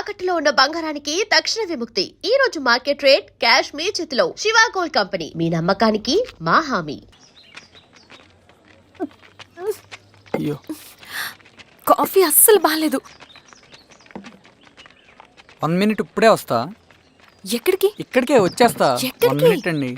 తాకట్టులో ఉన్న బంగారానికి తక్షణ విముక్తి. ఈ రోజు మార్కెట్ రేట్ క్యాష్ మీ చేతిలో. శివ గోల్డ్ కంపెనీ, మీ నమ్మకానికి మా హామీ. అయ్యో, కాఫీ అస్సలు బాలేదు. 1 minute ఇప్పుడే వస్తా. ఎక్కడికి? ఇక్కడికే వచ్చేస్తా. 1 minute అండి.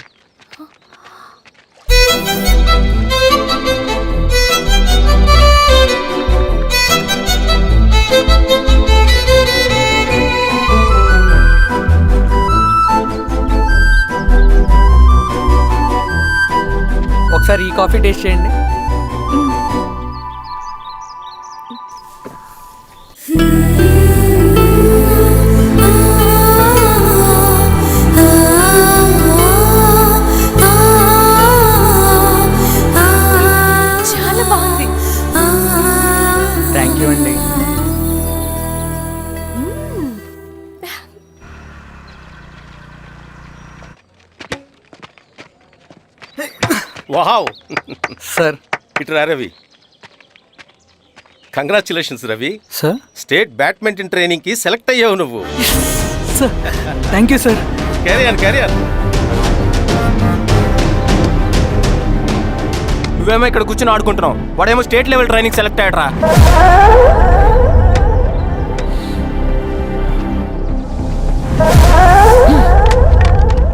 ఒకసారి ఈ కాఫీ టేస్ట్ చేయండి. చాలా బాగుంది. థ్యాంక్ యూ అండి. Wow sir. ఇట్రా Ravi. Congratulations Ravi, sir. State badminton training కి సెలెక్ట్ అయ్యావు నువ్వు. Sir thank you sir. Career నువ్వేమో ఇక్కడ కూర్చొని ఆడుకుంటున్నావు, వాడేమో స్టేట్ లెవెల్ ట్రైనింగ్ సెలెక్ట్ అయ్యాడ్రా.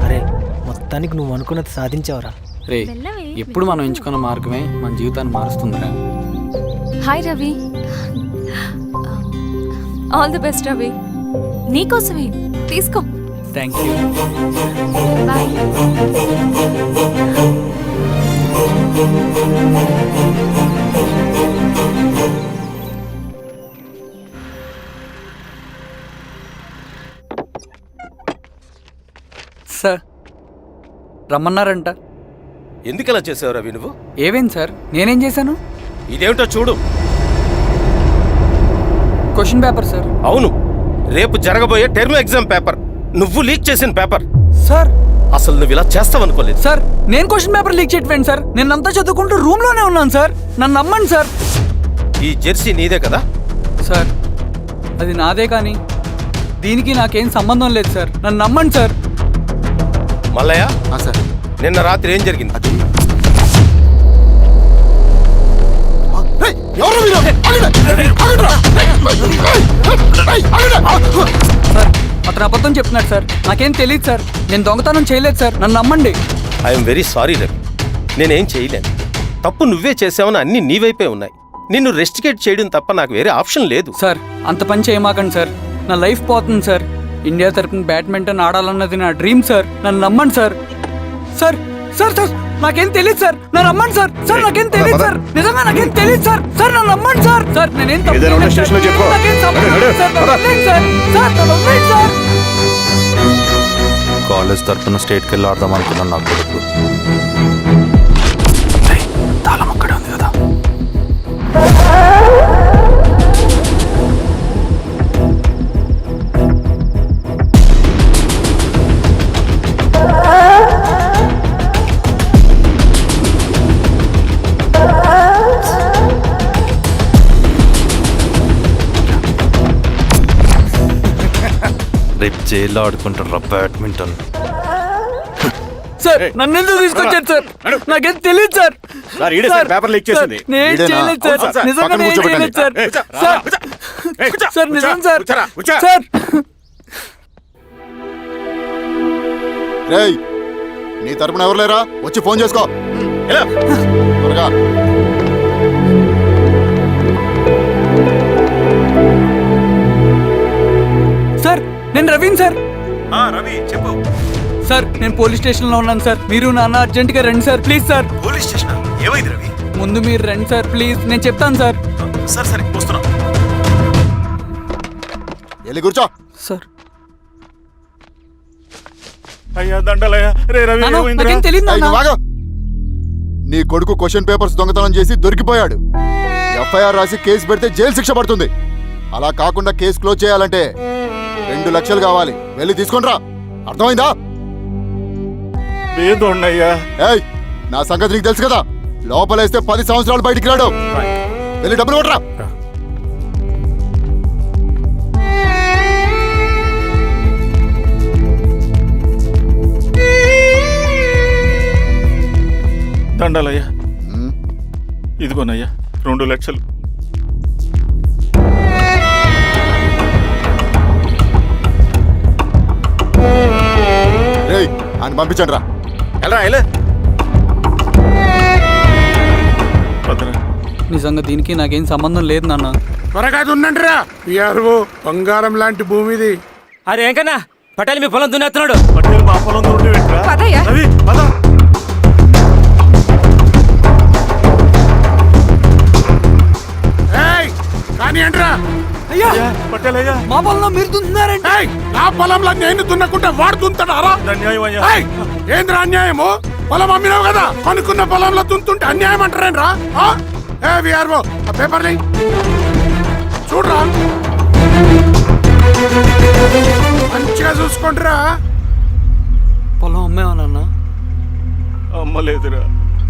అరే, మొత్తానికి నువ్వు అనుకున్నది సాధించావురా. రే, ఎప్పుడు మనం ఎంచుకున్న మార్గమే మన జీవితాన్ని మారుస్తుందిరా. Hi Ravi, all the best Ravi. నీకోసమే, తీసుకో. Thank you. బాయ్. సార్ రమ్మన్నారంట. ఎందుకు అలా చేసావు రవి నువ్వు? ఏవేం సార్, నేనేం చేశాను? ఇదేమిటో చూడు. Question paper sir. అవును, రేపు జరగబోయే టర్మ్ ఎగ్జామ్ పేపర్. నువ్వు లీక్ చేసిన పేపర్. సార్ అసలు నువ్వు ఇలా చేస్తావనుకోలేదు. సార్, నేను క్వశ్చన్ పేపర్ లీక్ చేయట్లేండి సార్. నేను అంతా చదువుకుంటూ రూమ్ లోనే ఉన్నాను సార్. నన్ను నమ్మండి సార్. ఈ జెర్సీ నీదే కదా? సార్ అది నాదే, కానీ దీనికి నాకేం సంబంధం లేదు సార్. నన్ను నమ్మండి సార్. మల్లయ్య సార్, నిన్న రాత్రి ఏం జరిగింది? సార్ అతను అబద్ధం చెప్తున్నాడు సార్. నాకేం తెలియదు సార్. నేను దొంగతనం చేయలేదు సార్. నన్ను నమ్మండి. ఐఎమ్ వెరీ సారీ రవి, నేనేం చేయలేను. తప్పు నువ్వే చేసావని అన్ని నీ వైపే ఉన్నాయి. నిన్ను రెస్టికేట్ చేయడం తప్ప నాకు వేరే ఆప్షన్ లేదు. సార్ అంత పని చేయమాకండి సార్. నా లైఫ్ పోతుంది సార్. ఇండియా తరపున బ్యాడ్మింటన్ ఆడాలన్నది నా డ్రీమ్ సార్. నన్ను నమ్మండి సార్. సార్ సార్ సార్ నాకేం తెలియదు సార్. నన్ను నమ్మండి సార్. సార్ నాకేం తెలియదు సార్. నిజంగా నాకేం తెలియదు సార్. సార్ నన్ను నమ్మండి సార్. సార్ నేనేం తప్పు చేయలేదు సార్. నాకేం సంబంధం లేదు సార్. నన్ను వదిలేయండి సార్. సార్ నన్ను వదిలేయండి సార్. కాలేజ్ తరఫున స్టేట్కి వెళ్ళి ఆడదాం అనుకున్నాను. నా కొడుకు తాళం అక్కడే ఉంది కదా. రేపు జైల్లో ఆడుకుంటారా బ్యాడ్మింటన్? సార్ నన్ను ఎందుకు తీసుకొచ్చారు సార్? నాకేం తెలియదు సార్. పేపర్ లీక్ చేసింది. నేను చేయలేదు సార్. నిజంగా నేను చేయలేదు సార్. సార్ సార్ నిజం సార్. సార్ రేయ్, నీ తరపున ఎవరు లేరా? వచ్చి ఫోన్ చేసుకో త్వరగా. సార్ నేను రవీన్ సార్. రవి చెప్పు. సార్ నేను పోలీస్ స్టేషన్ లో ఉన్నాను సార్. మీరు నాన్న అర్జెంట్ గా రండి sir, please sir. Police station ఏమైంది రవి? ముందు మీరు రండి సార్ ప్లీజ్, నేను చెప్తాను సార్. సరే వస్తున్నా. వెళ్ళి కూర్చో. సార్ అయ్యా దండలయ్యా. రే రవి, నాన్న, ఏమైందిరా? నాకేం తెలియదు ఏయ్, నాన్న. నువ్వు ఆగు. నీ కొడుకు క్వశ్చన్ పేపర్స్ దొంగతనం చేసి దొరికిపోయాడు. ఎఫ్ఐఆర్ రాసి కేసు పెడితే జైలు శిక్ష పడుతుంది. అలా కాకుండా కేసు క్లోజ్ చేయాలంటే 2 లక్షలు కావాలి. వెళ్ళి తీసుకొని రా. అర్థమైందా? లేదోండయ్యా. ఏయ్, నా సంగతి నీకు తెలుసు కదా. లోపలేస్తే 10 సంవత్సరాలు బయటికి రాడు. వెళ్ళి డబ్బులు కొట్టరా. దండాలయ్యా ఉమ్, ఇదిగోనయ్యా 2 లక్షలు. రేయ్ అని పంపించండి రా. ఎలా ఎలా భద్రా నిజంగా దీనికి నాకేం సంబంధం లేదు నాన్న. త్వరగా ఉండండి రా పిఆర్ఓ, బంగారం లాంటి భూమిది. అరే ఏంకన్నా పటేల్ మీ పొలం దున్నేస్తున్నాడు. పట్టేలు మా పొలం దొరికి పెట్టరా పదయ్యా. రవి పద. ఏయ్ కానీ ఏంట్రా? అయ్యా పట్టేలయ్యా మా పొలంలో మీరు దున్నుతున్నారండి. ఏయ్ నా పొలంలో నేను దున్నకుంటే వాడు దున్నుతాడా? అన్యాయం అయ్యా. ఏయ్ ఏంద్రా అన్యాయము? పొలం అమ్మినావు కదా, కొనుక్కున్న పొలంలో దున్నుతుంటే అన్యాయం అంటారేంట్రా? ఏ విఆర్ఓ ఆ పేపర్ని చూడరా, మంచిగా చూసుకుంటారా. పొలం అమ్మేవా నాన్న? అమ్మలేదురా,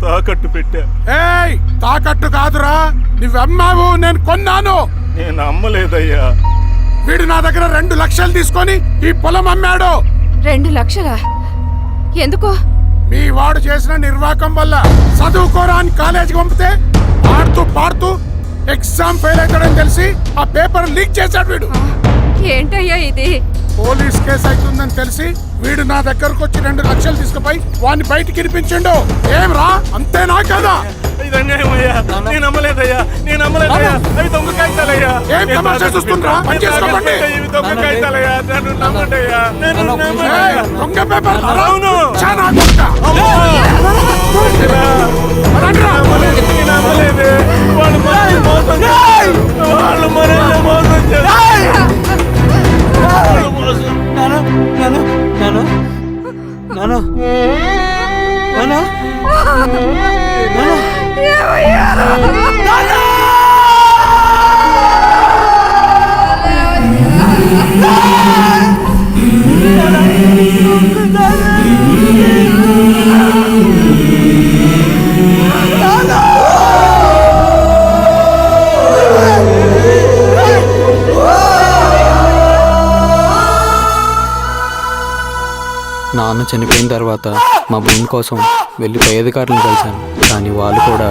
తాకట్టు పెట్టా. ఏయ్ తాకట్టు కాదురా, నువ్వు అమ్మావు, నేను కొన్నాను. నేను అమ్మలేదయ్యా. వీడు నా దగ్గర 2 లక్షలు తీసుకొని ఈ పొలం అమ్మాడు. 2 లక్షలా? ఎందుకు? మీ వాడు చేసిన నిర్వాకం వల్ల చదువుకోరా అని కాలేజీకి పంపితే ఆడుతూ పాడుతూ ఎగ్జామ్ ఫెయిల్ అవుతాడని తెలిసి ఆ పేపర్ లీక్ చేశాడు వీడు. ఏంటయ్యా ఇది? పోలీస్ కేసు అవుతుందని తెలిసి వీడు నా దగ్గరకు వచ్చి 2 లక్షలు తీసుకుపోయి వాడిని బయటికి ఇరిపించిండు. ఏం రా, అంతేనా కదా? ఇది అన్యాయం అయ్యా. నేను అమ్మలేదయ్యా, నేను అమ్మలేదయ్యా. అవి దొంగ కాగితాలయ్యా. ఏం తమాషా చూస్తుండ్రా? పని చేసుకోమండి. ఇవి దొంగ కాగితాలయ్యా. నన్ను నమ్మండయ్యా. నన్ను నమ్మండయ్యా. ఏయ్, దొంగ పేపర్ అవును. చాలా కొట్ట. నేను అమ్మలేదే. వాళ్ళు మనల్ని మోసం చేశారు. వాళ్ళు మనల్ని మోసం చేశారు. నాన్న నాన్న నాన్న నాన్న నాన్న నాన్న చనిపోయిన తర్వాత మా భూమి కోసం వెళ్ళి పై అధికారులను కలిశాను, కానీ వాళ్ళు కూడా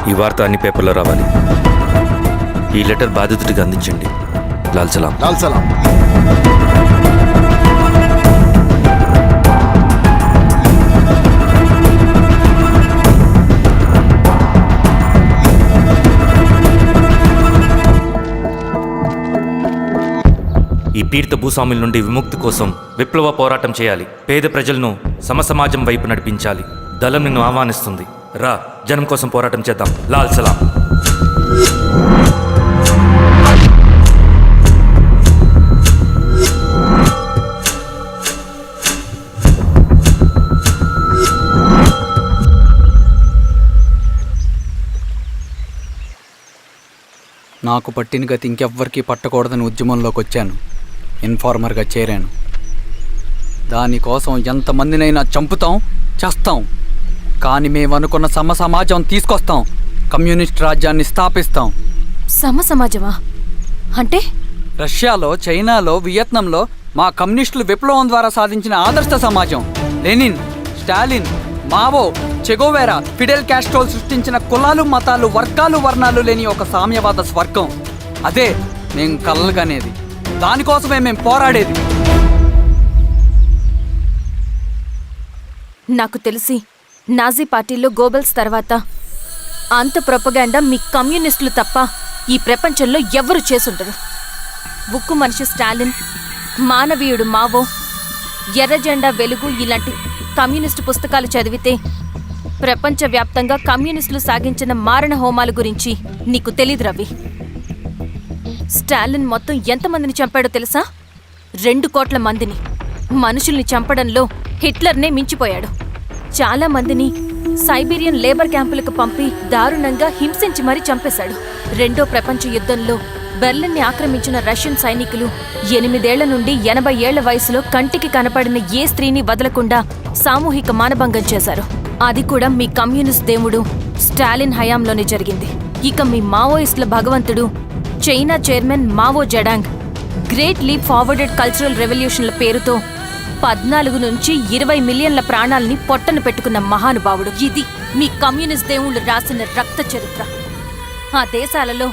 ఈ వార్త అన్ని పేపర్లో రావాలి. ఈ లెటర్ బాధితుడికి అందించండి. లాల్ సలాం. లాల్ సలాం. ఈ పీడిత భూస్వాముల నుండి విముక్తి కోసం విప్లవ పోరాటం చేయాలి. పేద ప్రజలను సమసమాజం వైపు నడిపించాలి. దళం నిన్ను ఆహ్వానిస్తుంది. రా, జనం కోసం పోరాటం చేద్దాం. లాల్ సలాం. నాకు పట్టిన గతి ఇంకెవ్వరికీ పట్టకూడదని ఉద్యమంలోకి వచ్చాను. ఇన్ఫార్మర్గా చేరాను. దానికోసం ఎంతమందినైనా చంపుతాం, చేస్తాం. కానీ మేమనుకున్న సమాజం తీసుకొస్తాం. కమ్యూనిస్ట్ రాజ్యాన్ని స్థాపిస్తాం. సమాజమా అంటే? రష్యాలో, చైనాలో, వియత్నంలో మా కమ్యూనిస్టులు విప్లవం ద్వారా సాధించిన ఆదర్శ సమాజం. Lenin, Stalin, Mao, Che Guevara, Fidel కాస్ట్రోల్ సృష్టించిన కులాలు, మతాలు, వర్గాలు, వర్ణాలు లేని ఒక సామ్యవాద స్వర్గం. అదే మేము కలలుగనేది. దానికోసమే మేము పోరాడేది. నాకు తెలిసి నాజీ పార్టీలో గోబెల్స్ తర్వాత అంత ప్రొపగాండా మీ కమ్యూనిస్టులు తప్ప ఈ ప్రపంచంలో ఎవ్వరూ చేసుండరు. ఉక్కు మనిషి స్టాలిన్, మానవీయుడు మావో, ఎర్రజెండా వెలుగు ఇలాంటి కమ్యూనిస్టు పుస్తకాలు చదివితే ప్రపంచవ్యాప్తంగా కమ్యూనిస్టులు సాగించిన మారణ హోమాల గురించి నీకు తెలీదు రవి. స్టాలిన్ మొత్తం ఎంతమందిని చంపాడో తెలుసా? 2 కోట్ల మందిని. మనుషుల్ని చంపడంలో హిట్లర్నే మించిపోయాడు. చాలా మందిని సైబీరియన్ లేబర్ క్యాంపులకు పంపి దారుణంగా హింసించి మరీ చంపేశాడు. 2వ ప్రపంచ యుద్ధంలో బెర్లిన్ని ఆక్రమించిన రష్యన్ సైనికులు 8 ఏళ్ల నుండి 80 ఏళ్ల వయసులో కంటికి కనపడిన ఏ స్త్రీని వదలకుండా సామూహిక మానభంగం చేశారు. అది కూడా మీ కమ్యూనిస్ట్ దేవుడు స్టాలిన్ హయాంలోనే జరిగింది. ఇక మీ మావోయిస్టుల భగవంతుడు China chairman Mao Zedong great leap forwarded cultural రెవల్యూషన్ల పేరుతో 14 నుంచి 20 మిలియన్ల ప్రాణాలని పొట్టన పెట్టుకున్న మహానుభావుడు. ఇది మీ కమ్యూనిస్ట్ దేవుళ్ళు రాసిన రక్త చరిత్ర. ఆ దేశాలలో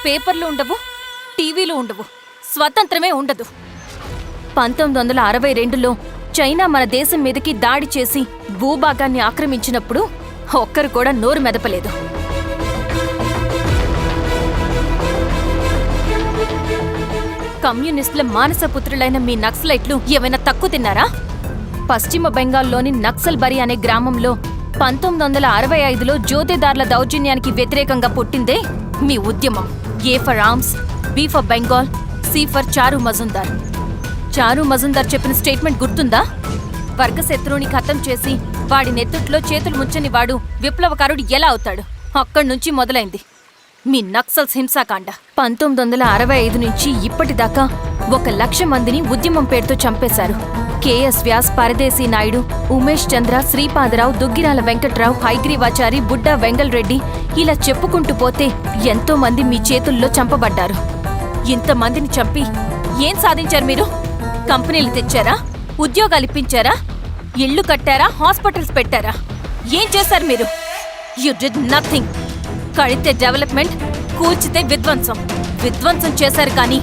పేపర్లు ఉండవు, టీవీలు ఉండవు, స్వతంత్రమే ఉండదు. 1962లో చైనా మన దేశం మీదకి దాడి చేసి భూభాగాన్ని ఆక్రమించినప్పుడు ఒక్కరు కూడా నోరు మెదపలేదు. కమ్యూనిస్టుల మానసపుత్రులైన మీ నక్సలైట్లు ఏమైనా తక్కువ తిన్నారా? పశ్చిమ బెంగాల్లోని నక్సల్బరి అనే గ్రామంలో 1965లో జోతేదార్ల దౌర్జన్యానికి వ్యతిరేకంగా పుట్టిందే మీ ఉద్యమం. A for arms, B for Bengal, C for Charu Majumdar. చారు మజుందార్ చెప్పిన స్టేట్మెంట్ గుర్తుందా? వర్గశత్రువుని ఖతం చేసి వాడి నెత్తుట్లో చేతులు ముంచని వాడు విప్లవకారుడు ఎలా అవుతాడు? అక్కడి నుంచి మొదలైంది మీ నక్సల్స్ హింసాకాండ. 1965 నుంచి ఇప్పటిదాకా 1,00,000 మందిని ఉద్యమం పేరుతో చంపేశారు. కేఎస్ వ్యాస్, పరదేశీ నాయుడు, ఉమేష్ చంద్ర, శ్రీపాదరావు, దుగ్గిరాల వెంకట్రావు, హైగ్రీవాచారి, బుడ్డా వెంగల్ రెడ్డి ఇలా చెప్పుకుంటూ పోతే ఎంతో మంది మీ చేతుల్లో చంపబడ్డారు. ఇంతమందిని చంపి ఏం సాధించారు మీరు? కంపెనీలు తెచ్చారా? ఉద్యోగాలు ఇప్పించారా? ఇళ్లు కట్టారా? హాస్పిటల్స్ పెట్టారా? ఏం చేశారు మీరు? You did nothing. కడితే డెవలప్మెంట్, కూల్చితే విధ్వంసం. విధ్వంసం చేశారు కానీ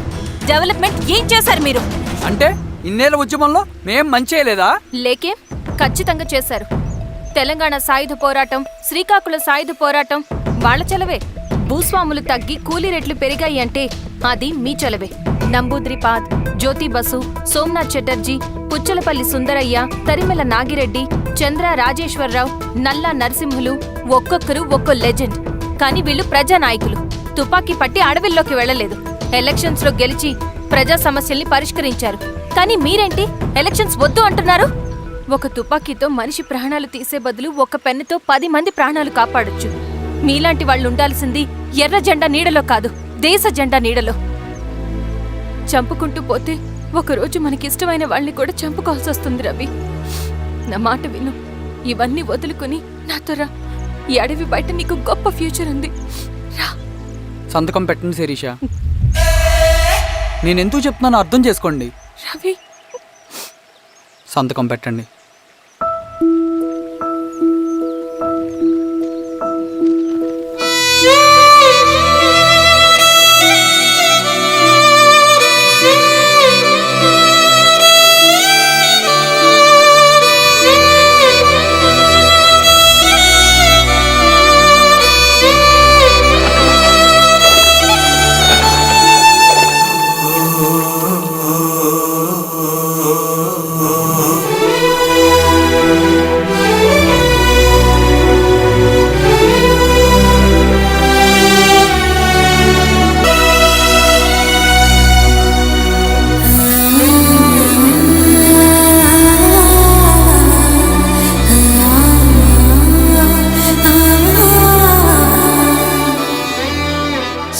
డెవలప్మెంట్ ఏం చేశారు మీరు? అంటే ఇన్నేళ్ల ఉద్యమంలో మేం మంచి చేయలేదా? లేకే, ఖచ్చితంగా చేశారు. తెలంగాణ సాయుధ పోరాటం, శ్రీకాకుళ సాయుధ పోరాటం వాళ్ళ చలవే. భూస్వాములు తగ్గి కూలీ రేట్లు పెరిగాయి అంటే అది మీ చలవే. నంబూద్రిపాద్, జ్యోతి బసు, సోమనాథ్ చటర్జీ, పుచ్చలపల్లి సుందరయ్య, తరిమెల నాగిరెడ్డి, చంద్ర రాజేశ్వరరావు, నల్లా నరసింహులు ఒక్కొక్కరు ఒక్కో లెజెండ్. కానీ వీళ్ళు ప్రజానాయకులు. తుపాకీ పట్టి అడవిల్లోకి వెళ్లలేదు. ఎలక్షన్స్ లో గెలిచి ప్రజా సమస్యల్ని పరిష్కరించారు. కానీ మీరేంటి ఎలక్షన్స్ వద్దు అంటున్నారు? ఒక తుపాకీతో మనిషి ప్రాణాలు తీసే బదులు ఒక పెన్నుతో 10 మంది ప్రాణాలు కాపాడొచ్చు. మీలాంటి వాళ్ళు ఉండాల్సింది ఎర్ర జెండా నీడలో కాదు, దేశ జెండా నీడలో. చంపుకుంటూ పోతే ఒకరోజు మనకిష్టమైన వాళ్ళని కూడా చంపుకోవాల్సి వస్తుంది రవి. నా మాట విను. ఇవన్నీ వదులుకుని నాతో రా. ఈ అడవి బయట నీకు గొప్ప ఫ్యూచర్ ఉంది. రా. సంతకం పెట్టండి శిరీష. నేనెందుకు చెప్తున్నానో అర్థం చేసుకోండి. రవి, సంతకం పెట్టండి.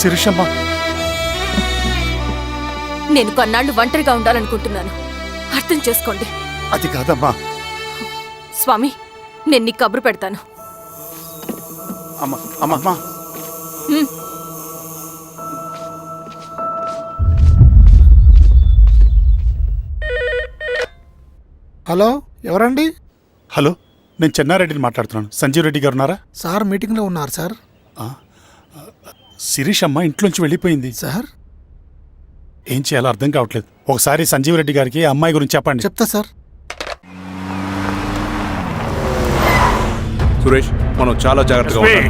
శిరీషమ్మ, నేను కొన్నాళ్ళు ఒంటరిగా ఉండాలనుకుంటున్నాను. అర్థం చేసుకోండి. అది కాదమ్మా. స్వామి, నేను నీకు కబురు పెడతాను. అమ్మా, హలో, ఎవరండి? హలో, నేను చెన్నారెడ్డిని మాట్లాడుతున్నాను. సంజీవ్ రెడ్డి గారు ఉన్నారా? సార్ మీటింగ్లో ఉన్నారు సార్. శిరీషమ్మ ఇంట్లోంచి వెళ్ళిపోయింది సార్, ఏం చేయాలో అర్థం కావట్లేదు. ఒకసారి సంజీవ్ రెడ్డి గారికి ఆ అమ్మాయి గురించి చెప్పండి. చెప్తా సార్. సురేష్ మనం చాలా జాగ్రత్తగా ఉండాలి.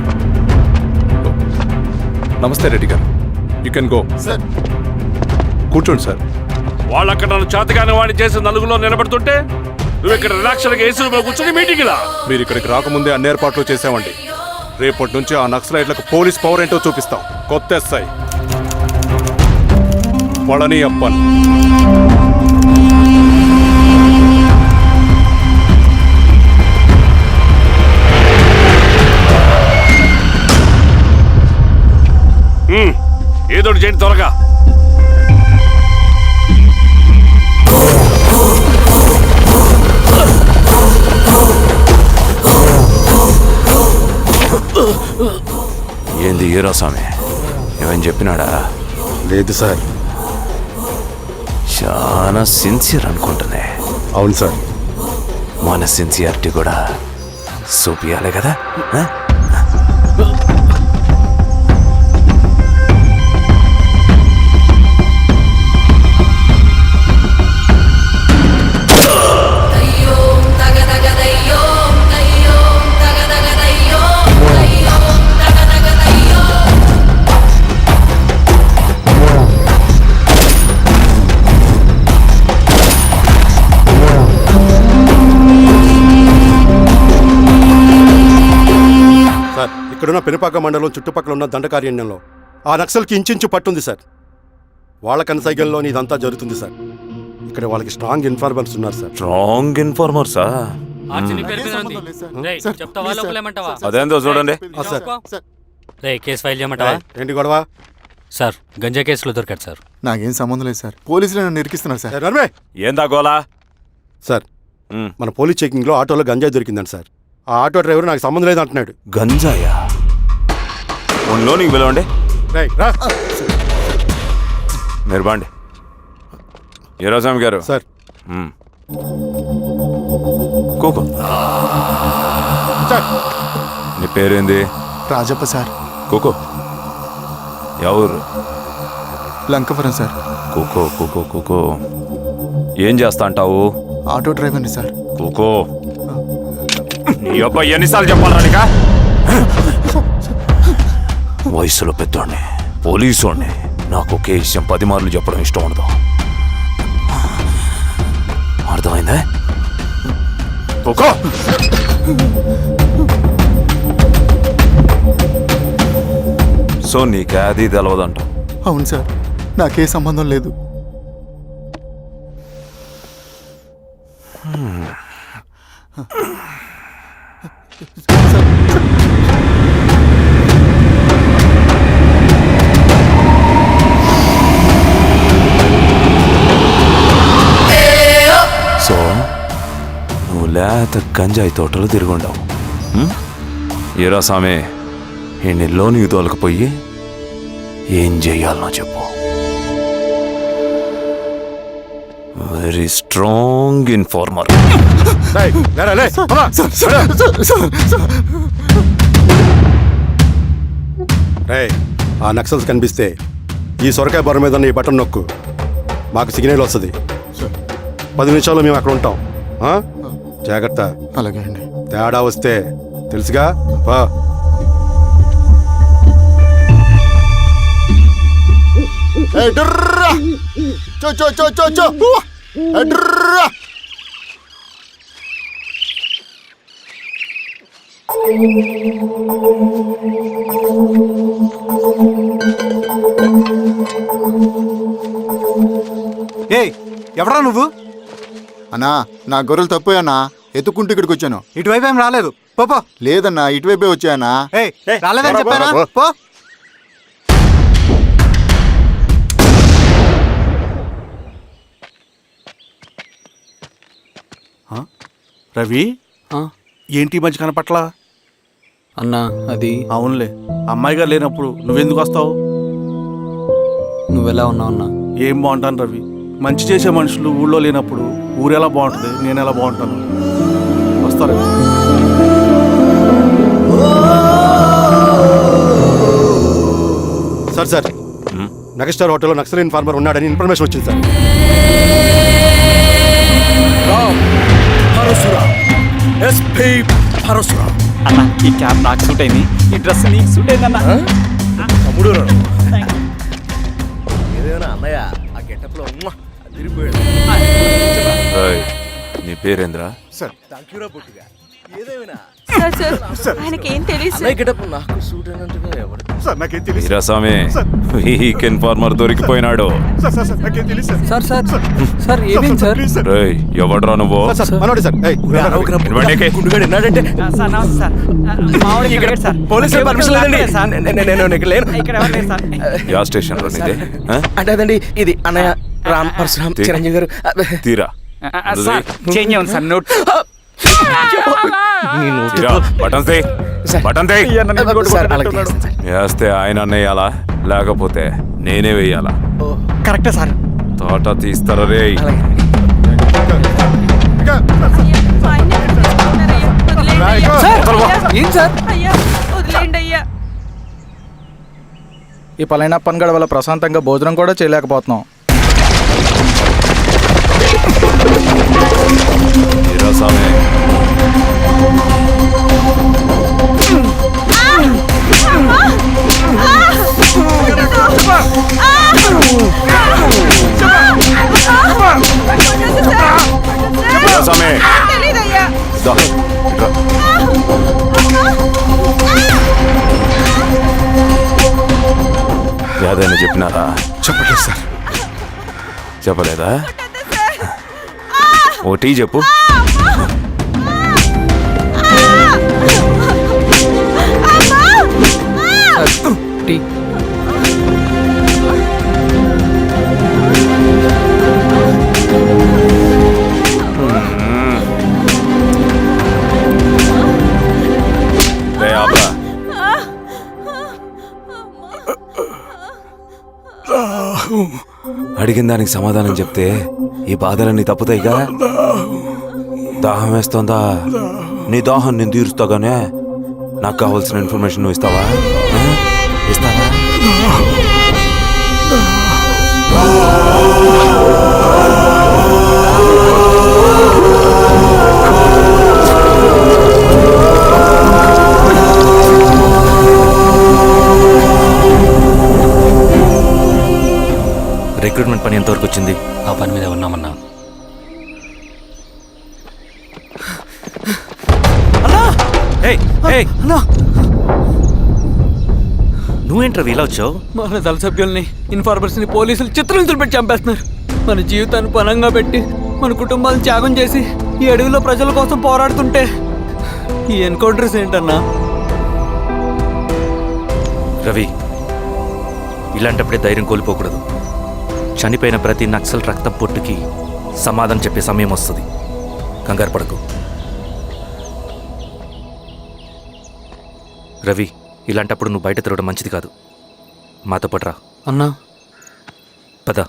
నమస్తే రెడ్డి గారు, యూ కెన్ గో. సార్ కూర్చోండి సార్. వాళ్ళక్కడ నన్ను చేతగానే వాడిని చేసి నలుగులో నిలబడుతుంటే నువ్వు ఇక్కడ రిలాక్స్గా ఏసీలో కూర్చొని మీటింగ్లా. మీరు ఇక్కడికి రాకముందే అన్ని ఏర్పాట్లు చేసామండి. రేపటి నుంచి ఆ నక్సలైట్లకు పోలీస్ పవర్ ఏంటో చూపిస్తాం. కొత్త ఎస్ఐ పళని అప్పన్. ఏదోటి చేయండి త్వరగా. ఏంది హీరో స్వామి ఏమని చెప్పినాడా? లేదు సార్. చాలా సిన్సియర్ అనుకుంటున్నా. అవును సార్. మన సిన్సియారిటీ కూడా చూపియాలి కదా. ఇక్కడున్న పెనుపాక మండలం చుట్టుపక్కల ఉన్న దండకారణ్యంలో ఆ నక్సల్కి ఇంచుంచు పట్టుంది సార్. వాళ్ళ కనసైగల్లో ఇదంతా జరుగుతుంది సార్. ఇక్కడ వాళ్ళకి స్ట్రాంగ్ ఇన్ఫార్మర్స్ ఉన్నారు సార్. స్ట్రాంగ్ ఇన్ఫార్మర్సా? అదేందో చూడండి. కేసు ఫైల్ చేయమంటావా? ఏంటి గొడవ సార్ గంజా కేసులో దొరికాడు సార్. నాకేం సంబంధం లేదు సార్. పోలీసులు నన్ను ఇరికిస్తున్నారు సార్. నర్మే ఏందా గోలా? సార్ మన పోలీస్ చెకింగ్ లో ఆటోలో గంజాయి దొరికిందండి సార్. ఆ ఆటో డ్రైవర్ నాకు సంబంధం లేదు అంటున్నాడు. గంజాయా? లోనికి పిలవండి. మీరు బాండి. హీరోస్వామి గారు సార్. కూకో. నీ పేరేంది? రాజప్ప సార్. కూకో. ఎవరు? లంకపురం సార్. కూకో కూకో కూకో. ఏం చేస్తా అంటావు? ఆటో డ్రైవర్ని సార్. కూకో. నీ అబ్బాయి ఎన్నిసార్లు చెప్పాలా నీకా? వయసులో పెద్దోడిని, పోలీసోడిని, నాకు ఒకే విషయం 10 మార్లు చెప్పడం ఇష్టం ఉండదు. అర్థమైందా? కూకో. సో నీకే అది తెలవదంట? అవును సార్, నాకే సంబంధం లేదు. సో నువ్వు లేత గంజాయి తోటలు తిరుగుండవు. ఏరా సామే, ఈ లోనికి తోలకపోయి ఏం చెయ్యాలనో చెప్పు. Very strong informer. ఆ నక్సల్స్ కనిపిస్తే ఈ సొరకాయ బొర మీద ఈ బటన్ నొక్కు, మాకు సిగ్నల్ వస్తుంది. 10 నిమిషాల్లో మేము అక్కడ ఉంటాం. జాగ్రత్త. అలాగే అండి. తేడా వస్తే తెలుసుగా. ఎవరా నువ్వు? అన్నా, నా గొర్రెలు తప్పోయన్నా, ఎత్తుకుంటూ ఇక్కడికి వచ్చాను. ఇటువైపు ఏం రాలేదు. పో. లేదన్నా, ఇటువైపే వచ్చాయన్నా. రాలేదని చెప్పానా? పో. రవి, ఏంటి మంచి కనపట్ల? అన్నా అది అవునులే, అమ్మాయి గారు లేనప్పుడు నువ్వెందుకు వస్తావు? నువ్వెలా ఉన్నావు అన్నా? ఏం బాగుంటాను రవి, మంచి చేసే మనుషులు ఊళ్ళో లేనప్పుడు ఊరెలా బాగుంటుంది, నేను ఎలా బాగుంటాను? వస్తారు. సార్ మెగాస్టార్ హోటల్లో నక్సల్ ఇన్ఫార్మర్ ఉన్నాడని ఇన్ఫర్మేషన్ వచ్చింది సార్. పరశురామ్, ఎస్పీ పరశురామ్. అన్న ఈ క్యాప్ నాకు సూట్ అయింది, ఈ డ్రెస్ నీకు సూట్ అయింది అన్న. తమ్ముడు ఏదేమైనా అన్నయ్య ఆ గెటప్ లో ఏయ్, నీ పేరేంద్రా? థాంక్యూరా పొట్టిగా. ఏదేమైనా ఆయనకి ఏం తెలియదు అన్నయ్య గెటప్ నాకు సూట్ అయినట్టుగా ఎవరు వీరాస్వామి, వీక్ ఇన్ఫార్మర్ దొరికిపోయినాడు. సార్ సార్ సార్ ఏమేం సార్? రేయ్, ఎవడ్రా నువ్వు? ఇవ్వండి. గుండుగాడు విన్నాడంటే సార్ నమస్తే సార్. మామూలుగా ఇక్కడ సార్ పోలీసులు పర్మిషన్ లేదండి. సార్ నేను ఇక్కడ లేను. ఇక్కడ ఎవరు లేరు సార్. యా స్టేషన్ లో నీది? ఆ? అంటే అదండి ఇది అన్నయ్య రామ్ పరశురామ్ చిరంజీవి గారు. తీరా సార్ చేంజ్ ఉంది సార్ నోట్. తీరా, బటన్ తీ, బటన్ తీ. సార్ అలాగే చేస్తాను సార్. వేస్తే ఆయన అన్నయ్యాలా, లేకపోతే నేనే వెయ్యాలా? కరెక్టే సార్. తోట తీస్తారా రే? ఏం సార్? ఈ పలైన పనిగడ వల్ల ప్రశాంతంగా భోజనం కూడా చేయలేకపోతున్నాం. వీరాస్వామి, వీరాస్వామి, దా, ఇట్రా. ఏదైనా చెప్పినారా? చెప్పలేదు సార్. చెప్పలేదా? ఓ టీ చెప్పు. టీ. రే ఆబ్రా, అడిగిన దానికి సమాధానం చెప్తే ఈ బాధలన్నీ తప్పుతాయిగా. దాహం వేస్తోందా? నీ దాహం నేను తీరుస్తాగానే నాకు కావాల్సిన ఇన్ఫర్మేషన్ నువ్వు ఇస్తావా? ఇస్తావా? రిక్రూట్మెంట్ పని ఎంతవరకు వచ్చింది? ఆ పని మీద ఉన్నామన్నా. నువ్వేంట్రా ఇలా వచ్చావు? మన దళ సభ్యుల్ని, ఇన్ఫార్మర్స్ ని పోలీసులు చిత్రహింసలు పెట్టి చంపేస్తున్నారు. మన జీవితాన్ని పనంగా పెట్టి మన కుటుంబాలను త్యాగం చేసి ఈ అడవిలో ప్రజల కోసం పోరాడుతుంటే ఈ ఎన్కౌంటర్స్ ఏంటన్నా? రవి, ఇలాంటప్పుడే ధైర్యం కోల్పోకూడదు. చనిపోయిన ప్రతి నక్సల్ రక్తం పొట్టుకి సమాధానం చెప్పే సమయం వస్తుంది. కంగారు పడకు రవి. ఇలాంటప్పుడు నువ్వు బయట తిరగడం మంచిది కాదు. మాతో పాటు రా. అన్నా పద.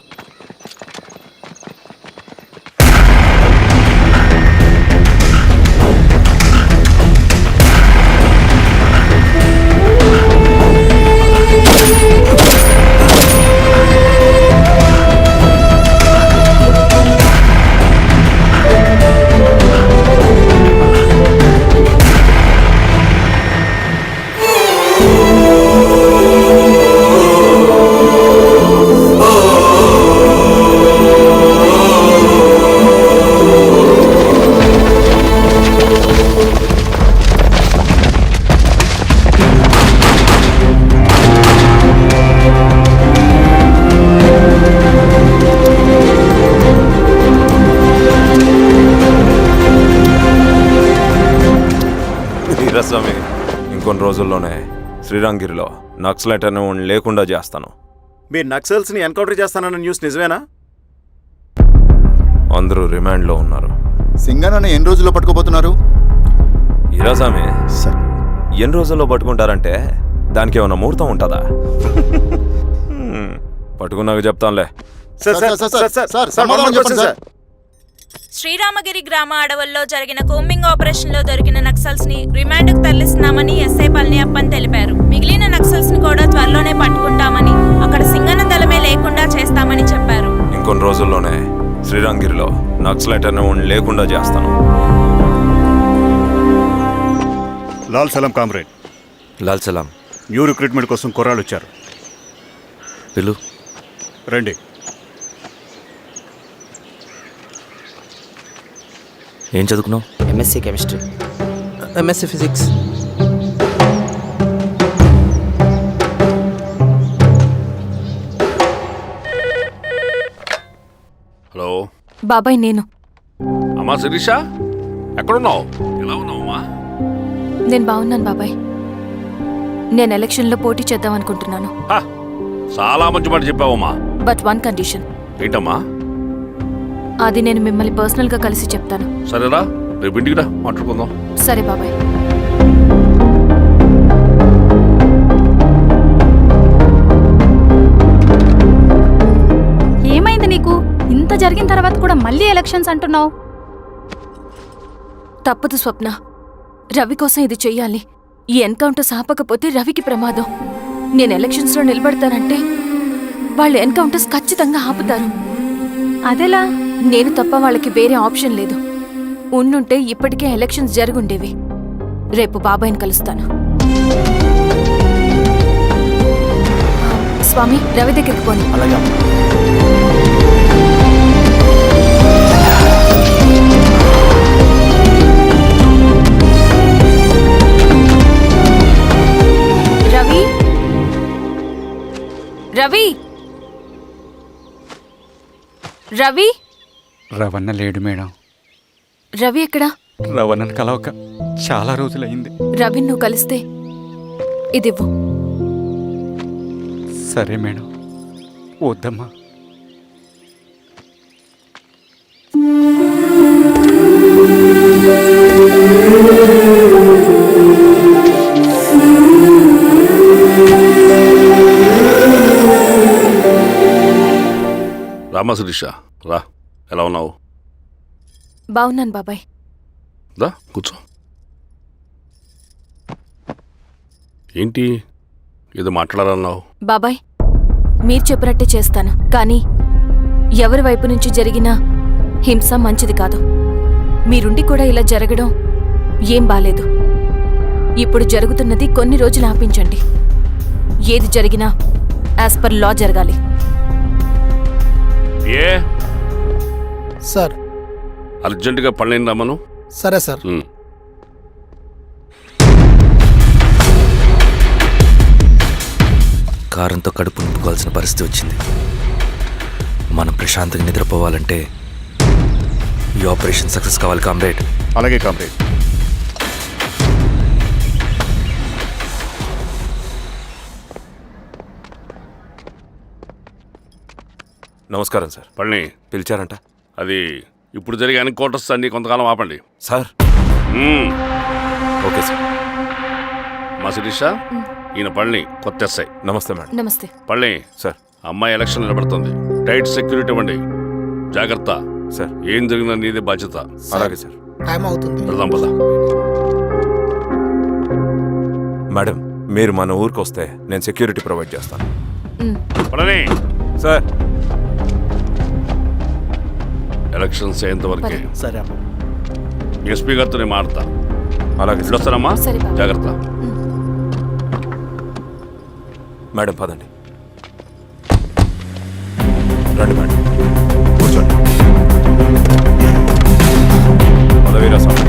వీరాస్వామి, ఇంకొన్ని రోజుల్లోనే శ్రీరంగిరిలో నక్సలైట్ అనే వాడిని లేకుండా చేస్తాను. మీరు నక్సల్స్ ని ఎన్కౌంటర్ చేస్తానన్న న్యూస్ నిజమేనా? అందరూ రిమాండ్లో ఉన్నారు. సింగనన్న ఎన్ని రోజుల్లో పట్టుకోబోతున్నారు? వీరాస్వామి, ఎన్ని రోజుల్లో పట్టుకుంటారంటే దానికి ఏమైనా ముహూర్తం ఉంటుందా? పట్టుకున్నాక చెప్తానులే. శ్రీరామగిరి గ్రామ అడవుల్లో జరిగిన కోంబింగ్ ఆపరేషన్ లో దొరికిన నక్సల్స్ ని రిమాండ్ కు తరలిస్తున్నామని ఎస్ఐ పళనియప్పన్ తెలిపారు. మిగిలిన నక్సల్స్ ని కూడా త్వరలోనే పట్టుకుంటామని, అక్కడ సింగన దళమే లేకుండా చేస్తామని చెప్పారు. ఇంకొన్ని రోజుల్లోనే శ్రీరంగిరిలో నక్సలైట్ అనే వాడిని లేకుండా చేస్తాను. లాల్ సలాం కామ్రేడ్. లాల్ సలాం. న్యూ రిక్రూట్మెంట్ కోసం కుర్రాళ్ళు వచ్చారు. పిలు. రండి. ఏం చదువుకున్నావు? MSc chemistry. MSc physics. Hello బాబాయ్ నేను. అమ్మా శిరీష, ఎక్కడున్నావు? ఎలా ఉన్నావు అమ్మా? నేను బాగున్నాను బాబాయ్. నేను ఎలక్షన్లో పోటీ చేద్దాం అనుకుంటున్నాను. చాలా మంచి మాట చెప్పావమ్మా. But one condition. ఏంటమ్మా? అది నేను మిమ్మల్ని పర్సనల్గా కలిసి చెప్తాను. సరేరా, రేపు ఇంటికి రా, మాట్లాడుకుందాం. సరే బాబాయ్. ఏమైంది నీకు? ఇంత జరిగిన తర్వాత కూడా మళ్ళీ ఎలక్షన్స్ అంటున్నావు? తప్పదు స్వప్న. రవి కోసం ఇది చెయ్యాలి. ఈ ఎన్కౌంటర్స్ ఆపకపోతే రవికి ప్రమాదం. నేను ఎలక్షన్స్లో నిలబడతానంటే వాళ్ళు ఎన్కౌంటర్స్ ఖచ్చితంగా ఆపుతారు. అదెలా? నేను తప్ప వాళ్ళకి వేరే ఆప్షన్ లేదు. ఉండుంటే ఇప్పటికే ఎలక్షన్స్ జరుగుండేవి. రేపు బాబాయ్ని కలుస్తాను. స్వామి, రవి దగ్గరికి పోనీ. రవి, రవి, రవి. రవణ లేడు మేడం. రవి ఎక్కడా? రవణను కలవక చాలా రోజులైంది. రవి నువ్వు కలిస్తే ఇదివ్వు. సరే మేడం. వద్దమ్మా. రామా శిరీష, రా. ఎలా ఉన్నావు? బాగున్నాను బాబాయ్. దా కూర్చో. ఏంటి ఏదో మాట్లాడాలన్నావు? బాబాయ్, మీరు చెప్పినట్టే చేస్తాను. కానీ ఎవరి వైపు నుంచి జరిగినా హింస మంచిది కాదు. మీరుండి కూడా ఇలా జరగడం ఏం బాలేదు. ఇప్పుడు జరుగుతున్నది కొన్ని రోజులు ఆపించండి. ఏది జరిగినా యాజ్ పర్ లా జరగాలి. ఏ సార్, అర్జెంటుగా పళ్ళని రమ్మను. సరే సార్. కారంతో కడుపు నింపుకోవాల్సిన పరిస్థితి వచ్చింది. మనం ప్రశాంతంగా నిద్రపోవాలంటే ఈ ఆపరేషన్ సక్సెస్ కావాలి కామ్రేడ్. అలాగే కామ్రేడ్. నమస్కారం సార్. పళ్ళని పిలిచారంట? అది ఇప్పుడు జరిగే ఎన్కౌంటర్స్ అన్ని కొంతకాలం ఆపండి సార్. Okay sir. మా శిరీష, ఈయన పళ్ళని కొత్త ఎస్ఐ. నమస్తే మేడం. నమస్తే. పళ్ళని సార్. అమ్మాయి ఎలక్షన్ నిలబడుతుంది. టైట్ సెక్యూరిటీ ఇవ్వండి. జాగ్రత్త సార్. ఏం జరిగిందో నీదే బాధ్యత. అలాగే సార్. టైం అవుతుంది. వెళ్దాం పద. మేడం, మీరు మన ఊరికి వస్తే నేను సెక్యూరిటీ ప్రొవైడ్ చేస్తాను. పళ్ళని సార్. ఎలక్షన్స్ అయ్యేంతవరకే. సరే. ఎస్పీ గారితో నేను మారుతా. అలాగే సార్. వస్తానమ్మా. సరే బాబు. జాగ్రత్త. మేడం పదండి. రండి మేడం, కూర్చోండి. పదవీరా స్వామి.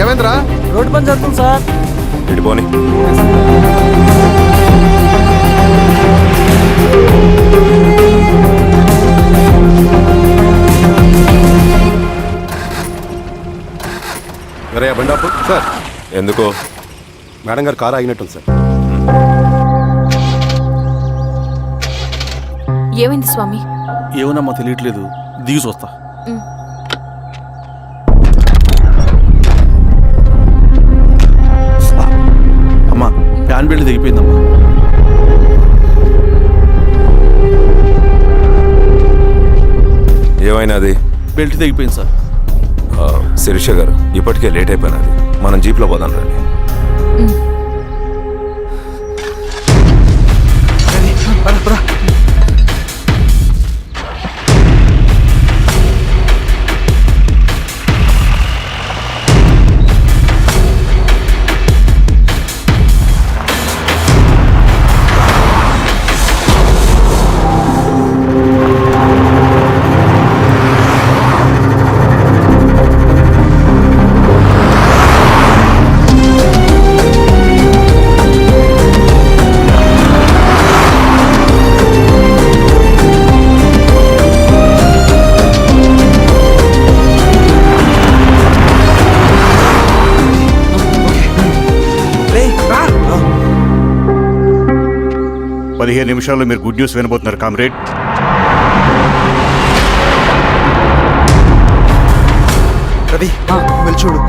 ఏమేంద్రా? రోడ్డు పని జరుగుతుంది సార్. ఇడిపోని. అరే బండాపు సార్. ఎందుకో? మేడం గారు కారు ఆగినట్టుంది సార్. ఏమైంది స్వామి? ఏమోనమ్మా తెలియట్లేదు. దిగి చూస్తా. అమ్మా, ఫ్యాన్ బెల్ట్ దిగిపోయిందమ్మా. ఏమైనా అది? బెల్ట్ తెగిపోయింది సార్. శిరీష గారు ఇప్పటికే లేట్ అయిపోయినది, మనం జీప్లో పోదాం రండి. నిమిషాల్లో మీరు గుడ్ న్యూస్ వినబోతున్నారు కామ్రేడ్. రవి వెళ్ళి చూడు.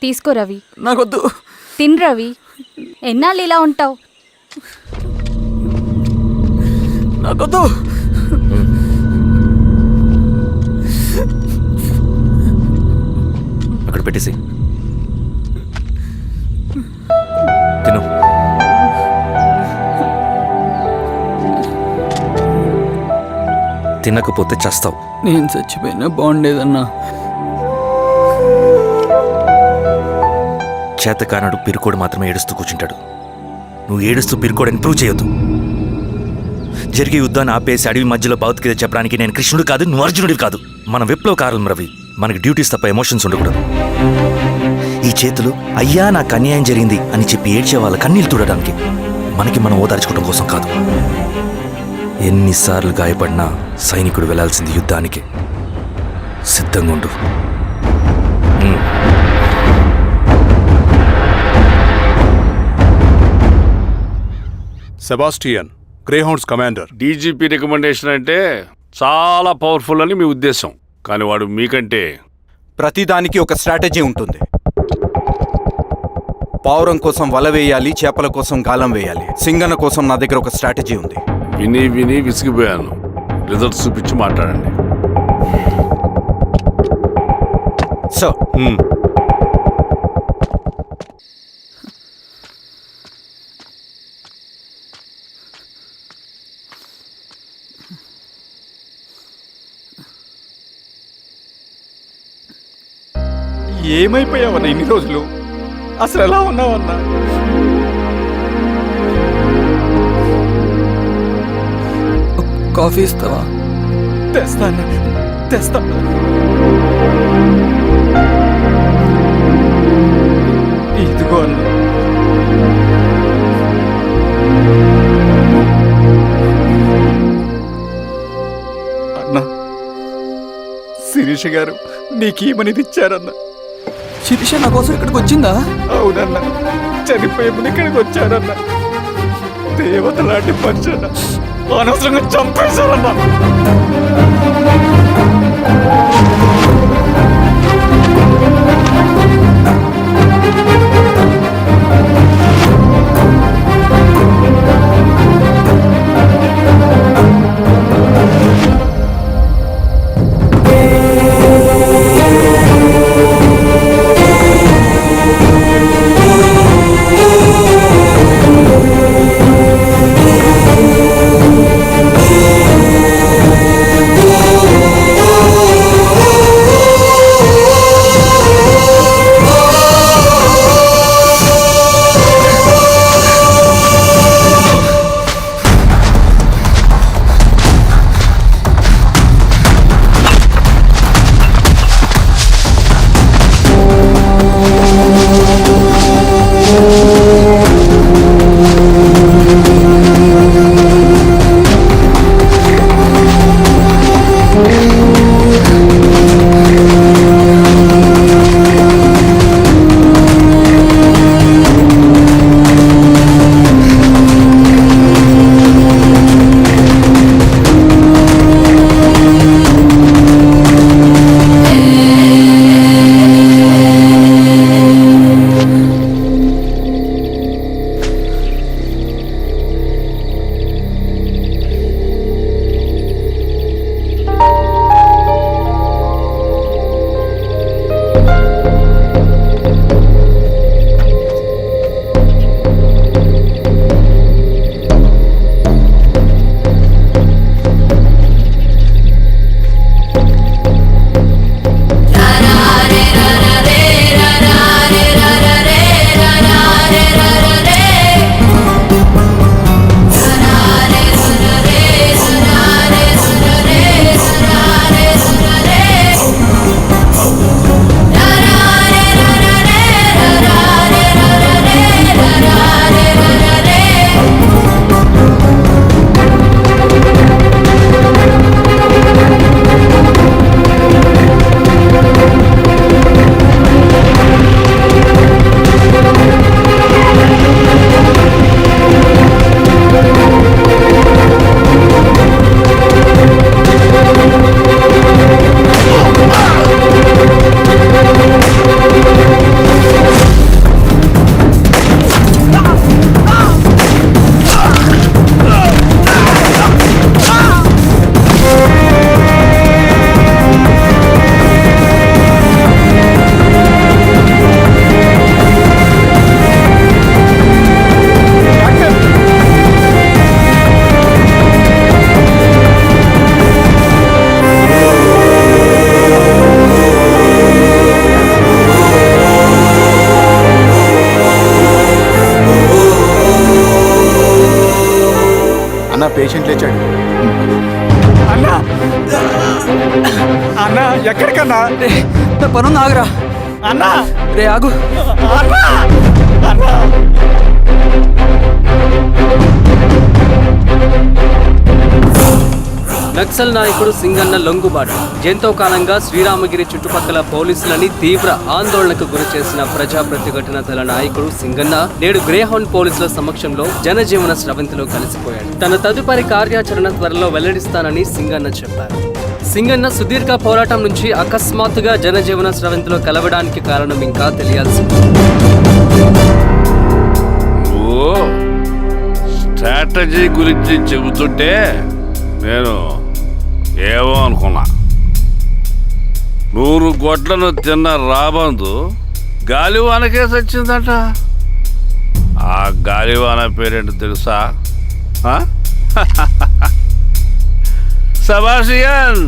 తీసుకో రవి. నాకొద్దు. తిన్ రవి, ఎన్నాళ్ళు ఇలా ఉంటావు? నాకొద్దు. అక్కడ పెట్టేసి తిను. తినకపోతే చస్తావు. నేను చచ్చిపోయినా బాగుండేదన్నా. చేతకానడు పిరుకోడు మాత్రమే ఏడుస్తూ కూర్చుంటాడు. నువ్వు ఏడుస్తూ పిరుకోడని ప్రూవ్ చేయొద్దు. జరిగే యుద్ధాన్ని ఆపేసి అడవి మధ్యలో భౌతికత చెప్పడానికి నేను కృష్ణుడు కాదు, నువ్వు అర్జునుడివి కాదు. మన విప్లవకారులం రవి. మనకి డ్యూటీస్ తప్ప ఎమోషన్స్ ఉండకూడదు. ఈ చేతులు అయ్యా నాకు అన్యాయం జరిగింది అని చెప్పి ఏడ్చే వాళ్ళ కన్నీళ్ళు తుడడానికి, మనకి మనం ఓదార్చుకోవడం కోసం కాదు. ఎన్నిసార్లు గాయపడినా సైనికుడు వెళ్లాల్సింది యుద్ధానికి. సిద్ధంగా ఉండు. Sebastian, Greyhounds commander. DGP recommendation అంటే చాలా పవర్ఫుల్ అని మీ ఉద్దేశం, కానీ వాడు మీకంటే ప్రతిదానికి ఒక స్ట్రాటజీ ఉంటుంది. పావురం కోసం వల వేయాలి, చేపల కోసం గాలం వేయాలి. సింగన్న కోసం నా దగ్గర ఒక స్ట్రాటజీ ఉంది. విని విని విసిగిపోయాను. రిజల్ట్స్ చూపించి మాట్లాడండి. సార్, ఏమైపోయావన్నా ఇన్ని రోజులు? అసలు ఎలా ఉన్నావన్నా? కాఫీ ఇస్తావా? తెస్తాను తెస్తాను. ఇదిగో అన్న. అన్నా, శిరీష గారు నీకేమనేది ఇచ్చారన్నా. శిరీష నా కోసం ఇక్కడికి వచ్చిందా? అవునన్నా, చనిపోయే ముందు ఇక్కడికి వచ్చారన్నా. దేవత లాంటి మనిషి అన్న, అనవసరంగా చంపేశారన్నా. పేషెంట్ లేచాడు. అన్నా అన్నా, ఎక్కడికన్నా? నా పనుంది, ఆగరా. అన్నా రే ఆగు. నక్సల్ నాయకుడు సింగన్న లొంగుబాటు ఎంతో కాలంగా శ్రీరామగిరి చుట్టుపక్కల పోలీసులని తీవ్ర ఆందోళనకు గురి చేసిన ప్రజా ప్రతిఘటన దళ నాయకుడు సింగన్న నేడు గ్రేహౌండ్ పోలీసుల సమక్షంలో జనజీవన స్రవంతిలో కలిసిపోయాడు. తన తదుపరి కార్యాచరణ త్వరలో వెల్లడిస్తానని సింగన్న చెప్పారు. సింగన్న సుదీర్ఘ పోరాటం నుంచి అకస్మాత్తుగా జనజీవన స్రవంతిలో కలవడానికి కారణం ఇంకా తెలియాల్సి ఉంది. స్ట్రాటజీ గురించి చెబుతుంటే నేను ఏమో అనుకున్నా. 100 గొడ్లను తిన్న రాబందు గాలివానకే సచ్చిందట. ఆ గాలివాన పేరేంటి తెలుసా? సబాషియన్,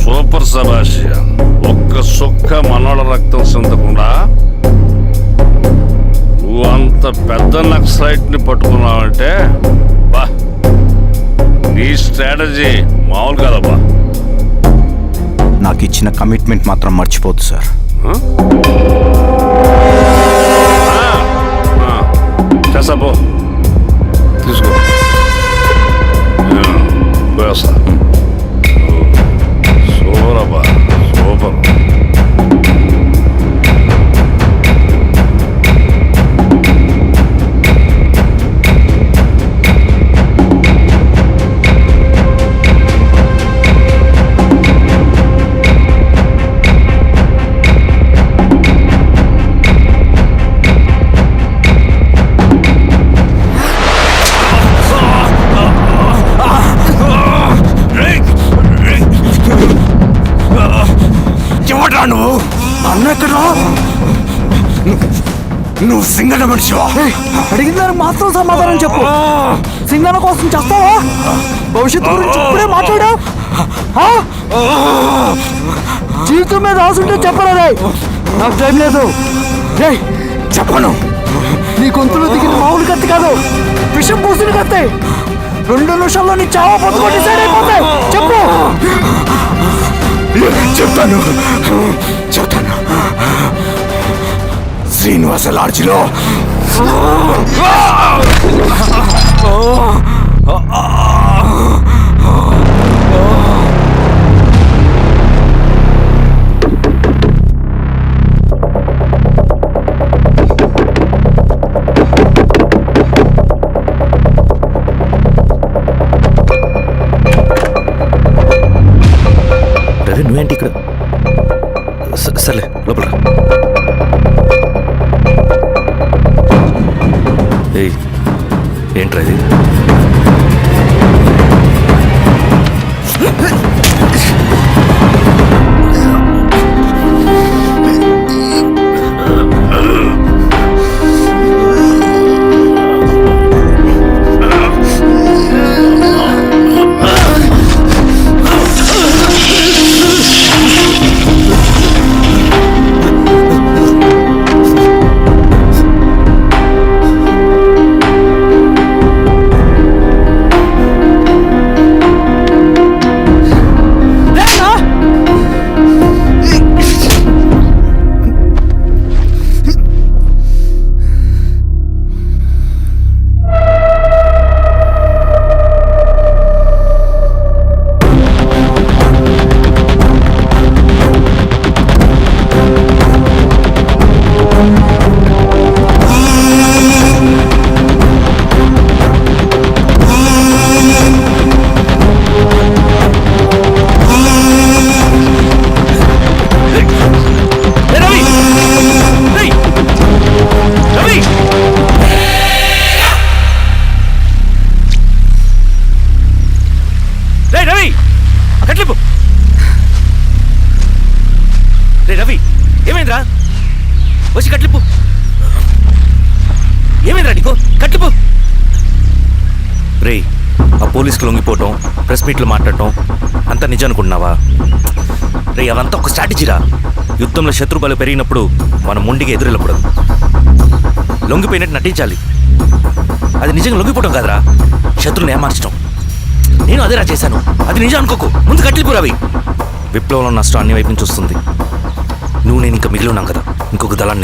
సూపర్ సబాషియన్. ఒక్క సుక్క మనోళ్ళ రక్తం చెందకుండా నువ్వు అంత పెద్ద నక్సలైట్ ని పట్టుకున్నావంటే బా, నీ స్ట్రాటజీ మామూలు కదబ్బా. నాకు ఇచ్చిన కమిట్మెంట్ మాత్రం మర్చిపోద్దు సార్. చేసాబో, తీసుకో, పోయేస్తా. సూపరబ్బా, సూపర్. నువ్వు అన్న ఎక్కడ? నువ్వు సింగన్న మనిషివా? అడిగిన దానికి మాత్రం సమాధానం చెప్పు. సింగన్న కోసం చేస్తావా? భవిష్యత్తు గురించి ఇప్పుడే మాట్లాడా? జీవితం మీద రాసుంటే చెప్పరా? నాకు టైం లేదు. చెప్పను. నీ గొంతులో దిగిన మామూలు కత్తి కాదు, విషం పూసిన కత్తి. 2 నిమిషాల్లో నీ చావా పొద్దుకొని డిసైడ్ అయిపోతాయి. చెప్పు. చెప్తాను. శ్రీనివాస లాడ్జిలో నువ్వేంటి ఇక్కడ? సర్లే లోపల. ఏయ్, ఏంట్రా ఇది? రవి, ఏమైందిరా? వచ్చి కట్లిప్పు. ఏమైందిరా నీకు? కట్లిప్పు. రే, ఆ పోలీసుకు లొంగిపోవటం, ప్రెస్ మీట్లు మాట్లాడటం అంతా నిజం అనుకుంటున్నావా? రే, అవంతా ఒక స్ట్రాటజీరా. యుద్ధంలో శత్రుబలు పెరిగినప్పుడు మనం ముండిగా ఎదురెళ్ళకూడదు, లొంగిపోయినట్టు నటించాలి. అది నిజంగా లొంగిపోవటం కాదురా, శత్రువుని ఏమార్చడం. నేను అదేరా చేశాను. అది నిజం అనుకోకు. ముందు కట్లిప్పు రవి. విప్లవంలో నష్టం అన్ని వైపు నుంచి వస్తుంది. నువ్వు నేను ఇంకా మిగిలి ఉన్నాం కదా ఇంకొక దళాన్ని